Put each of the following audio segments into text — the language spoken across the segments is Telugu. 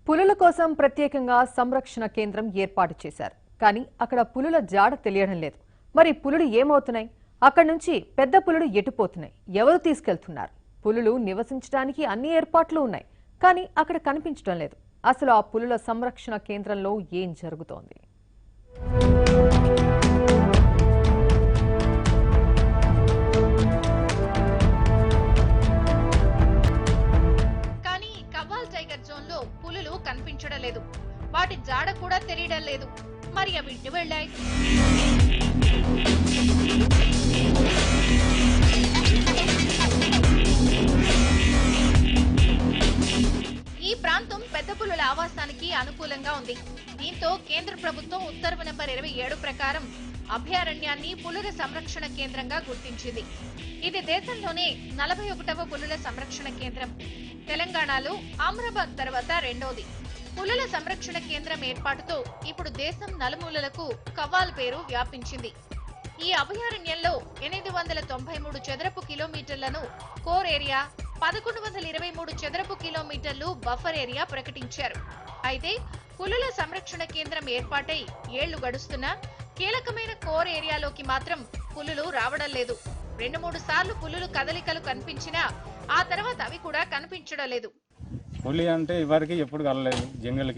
పులుల కోసం ప్రత్యేకంగా సంరక్షణ కేంద్రం ఏర్పాటు చేశారు. కానీ అక్కడ పులుల జాడ తెలియడం లేదు. మరి పులులు ఏమవుతున్నాయి? అక్కడి నుంచి పెద్ద పులులు ఎటుపోతున్నాయి? ఎవరు తీసుకెళ్తున్నారు? పులులు నివసించడానికి అన్ని ఏర్పాట్లు ఉన్నాయి, కానీ అక్కడ కనిపించడం లేదు. అసలు ఆ పులుల సంరక్షణ కేంద్రంలో ఏం జరుగుతోంది? కానీ కవ్వాల్ టైగర్ జోన్ లో పులులు కనిపించడం లేదు. వాటి జాడ కూడా తెలియడం లేదు. మరి అవి ఎటు వెళ్ళాయి? ఈ ప్రాంతం పెద్ద పులుల ఆవాసానికి అనుకూలంగా ఉంది. దీంతో కేంద్ర ప్రభుత్వం ఉత్తర్వు నెంబర్ 27 ప్రకారం అభయారణ్యాన్ని పులుల సంరక్షణ కేంద్రంగా గుర్తించింది. ఇది దేశంలోనే 41వ పులుల సంరక్షణ కేంద్రం. తెలంగాణలో అమరాబాద్ తర్వాత రెండోది. పులుల సంరక్షణ కేంద్రం ఏర్పాటుతో ఇప్పుడు దేశం నలుమూలలకు కవ్వాల్ పేరు వ్యాపించింది. ఈ అభయారణ్యంలో 893 చదరపు కిలోమీటర్లను కోర్ ఏరియా, 1123 చదరపు కిలోమీటర్లు బఫర్ ఏరియా ప్రకటించారు. అయితే పులుల సంరక్షణ కేంద్రం ఏర్పాటై ఏళ్లు గడుస్తున్నా కీలకమైన కోర్ ఏరియాలోకి మాత్రం పులులు రావడం లేదు. 2-3 సార్లు పులులు కదలికలు కనిపించినా ఆ తర్వాత అవి కూడా కనిపించడం లేదు. పులి అంటే ఇవరికి ఎప్పుడు కలలేదు. జంగల్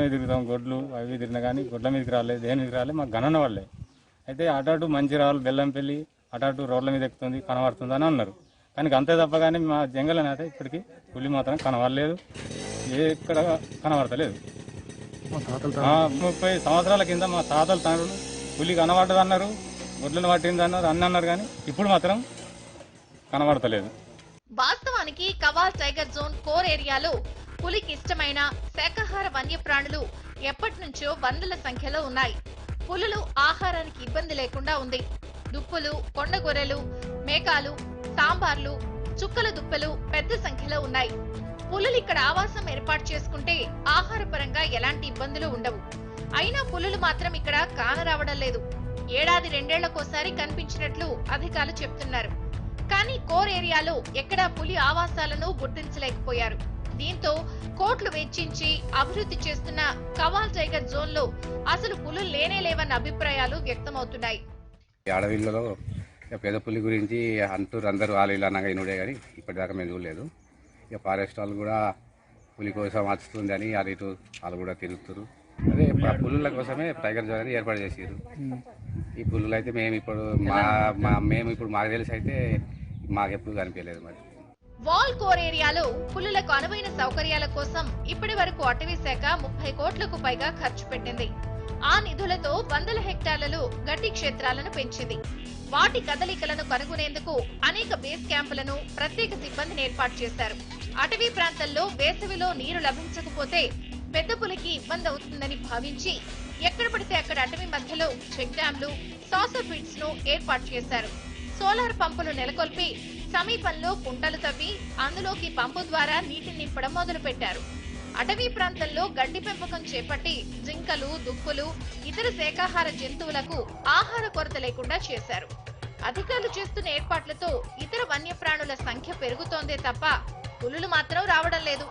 మీద తిరుగుతాం, గొడ్లు అవి తిరిగినా కానీ గొడ్ల మీదకి రాలేదు, దేనికి రాలేదు. మాకు గణన వాళ్ళే. అయితే అటు మంచిరాలు, బెల్లంపల్లి అటు రోడ్ల మీద ఎక్కుతుంది, కనబడుతుంది అని అన్నారు. కానీ అంతే తప్ప కానీ మా జంగల్ అయితే ఇప్పటికీ పులి మాత్రం కనబడలేదు, ఎక్కడ కనబడతలేదు. 30 సంవత్సరాల కింద మా తాతల తండ్రులు పులి కనబడ్డది అన్నారు, గొడ్లను పట్టింది అన్నారు, అన్నారు. కానీ ఇప్పుడు మాత్రం కనబడతలేదు. వాస్తవానికి కవ్వాల్ టైగర్ జోన్ కోర్ ఏరియాలో పులికి ఇష్టమైన శాకాహార వన్యప్రాణులు ఎప్పటి నుంచో వందల సంఖ్యలో ఉన్నాయి. పులులు ఆహారానికి ఇబ్బంది లేకుండా ఉంది. దుప్పులు, కొండగొర్రెలు, మేకాలు, సాంబార్లు, చుక్కల దుప్పలు పెద్ద సంఖ్యలో ఉన్నాయి. పులులు ఇక్కడ ఆవాసం ఏర్పాటు చేసుకుంటే ఆహారపరంగా ఎలాంటి ఇబ్బందులు ఉండవు. అయినా పులులు మాత్రం ఇక్కడ కానరావడం లేదు. ఏడాది 2 ఏళ్లకోసారి కనిపించినట్లు అధికారులు చెప్తున్నారు. కానీ కోర్ ఏరియాలో ఎక్కడా పులి ఆవాసాలను గుర్తించలేకపోయారు. దీంతో కోట్లు వెచ్చించి అభివృద్ధి చేస్తున్న కవ్వాల్ టైగర్ జోన్ లో అసలు పులులు లేవన్న అభిప్రాయాలు వ్యక్తమవుతున్నాయి. అడవిలో పెద్ద పులి గురించి అంటారు అందరూ, వాళ్ళు అనగా ఇనుడే, కానీ ఇప్పటిదాకా మేము చూడలేదు. ఇక ఫారెస్ట్ వాళ్ళు కూడా పులి కోసం వస్తుంది అని అది ఇటు వాళ్ళు కూడా తిరుగుతారు. అదే పులుల కోసమే టైగర్ జోన్ అని ఏర్పాటు చేసారు. ఈ పులులు అయితే మేము ఇప్పుడు మాకు తెలిసి అయితే మాకెప్పుడు కనిపించలేదు. మరి వాల్ కోర్ ఏరియాలో పులులకు అనువైన సౌకర్యాల కోసం ఇప్పటి వరకు అటవీ శాఖ 30 కోట్లకు పైగా ఖర్చు పెట్టింది. ఆ నిధులతో 100 హెక్టార్లలో గడ్డి క్షేత్రాలను పెంచింది. వాటి కదలికలను కనుగొనేందుకు అనేక బేస్ క్యాంపులను, ప్రత్యేక సిబ్బందిని ఏర్పాటు చేశారు. అటవీ ప్రాంతాల్లో వేసవిలో నీరు లభించకపోతే పెద్ద పులికి ఇబ్బంది అవుతుందని భావించి ఎక్కడ పడితే అక్కడ అటవీ మధ్యలో చెక్ డ్యాంలు, సాసర్ పిట్స్ ను ఏర్పాటు చేశారు. సోలార్ పంపులు నెలకొల్పి సమీపంలో కుంటలు తవ్వి అందులోకి పంపు ద్వారా నీటిని నింపడం మొదలు పెట్టారు. అటవీ ప్రాంతంలో గడ్డి పెంపకం చేపట్టి జింకలు, దుప్పులు, ఇతర శాకాహార జంతువులకు ఆహార కొరత లేకుండా చేశారు. అధికారులు చేస్తున్న ఏర్పాట్లతో ఇతర వన్యప్రాణుల సంఖ్య పెరుగుతోందే తప్ప పులులు మాత్రం రావడం లేదు.